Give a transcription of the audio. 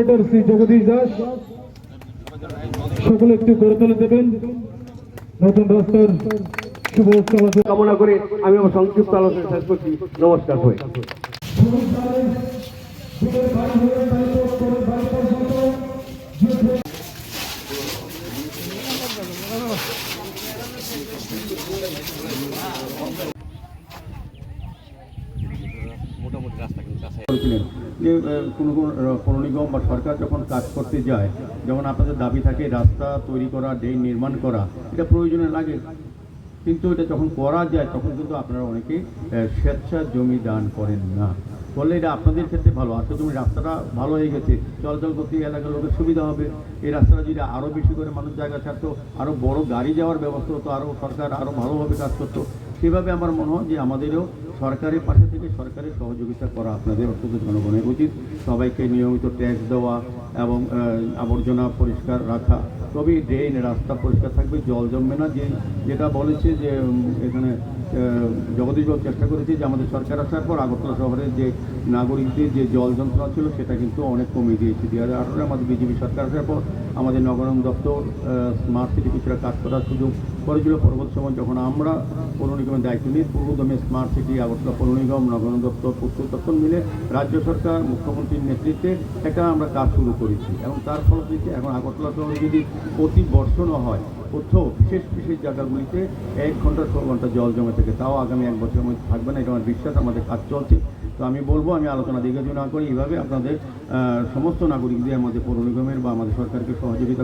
Corporator Shri Jagadish Das সকলে একটু করে তুলে দেবেন। নতুন রাস্তার শুভ চলাচল কামনা করে আমি আমার সংক্ষিপ্ত আলোচনা শেষ করছি। নমস্কার সবাই। করেছিলেন যে কোনো পৌর নিগম বা সরকার যখন কাজ করতে যায়, যেমন আপনাদের দাবি থাকে রাস্তা তৈরি করা, ড্রেন নির্মাণ করা, এটা প্রয়োজনে লাগে, কিন্তু এটা যখন করা যায় তখন কিন্তু আপনারা অনেকেই স্বেচ্ছা জমি দান করেন না। ফলে এটা আপনাদের ক্ষেত্রে ভালো। আসলে তুমি রাস্তাটা ভালো হয়ে গেছে, চলাচল করতে এলাকার লোকের সুবিধা হবে। এই রাস্তাটা যদি আরও বেশি করে মানুষ জায়গা ছাড়তো, আরও বড় গাড়ি যাওয়ার ব্যবস্থা হতো, আরও সরকার আরও ভালোভাবে কাজ করতো। সেভাবে আমার মনে হয় যে আমাদেরও সরকারের পাশে থেকে সরকারের সহযোগিতা করা আপনাদের অত্যন্ত জনগণের উচিত। সবাইকে নিয়মিত ট্যাক্স দেওয়া এবং আবর্জনা পরিষ্কার রাখা, তবেই ড্রেন রাস্তা পরিষ্কার থাকবে, জল জমবে না। যেটা বলেছে যে এখানে জগদীশবাবু চেষ্টা করেছে যে আমাদের সরকার আসার পর আগরতলা শহরের যে নাগরিকদের যে জল যন্ত্রণা ছিল সেটা কিন্তু অনেক কমিয়ে দিয়েছে। 2018-এ আমাদের বিজেপি সরকার আসার পর আমাদের নগরায়ণ দপ্তর স্মার্ট সিটি কিছুটা কাজ করার সুযোগ করেছিল। পরবর্তী সময় যখন আমরা পৌর নিগমের দায়িত্ব নিই, পূর্বদমে স্মার্ট সিটি, আগরতলা পৌর নিগম, নগরায়ণ দপ্তর, পূর্ত দপ্তর মিলে রাজ্য সরকার মুখ্যমন্ত্রীর নেতৃত্বে একটা আমরা কাজ শুরু করেছি এবং তার ফলশ্রুতিতে এখন আগরতলা শহরে যদি প্রতি বর্ষণও হয়, কোথাও বিশেষ বিশেষ জায়গাগুলিতে 1 ঘন্টা 6 ঘন্টা জল জমে থাকে, তাও আগামী 1 বছরের মধ্যে থাকবে না। এটা আমার বিশ্বাস, আমাদের কাজ চলছে। তো আমি বলবো, আমি আলোচনা দীর্ঘায়িত না করি, এইভাবে আপনাদের সমস্ত নাগরিকদের আমাদের পৌর নিগমের বা আমাদের সরকারকে সহযোগিতা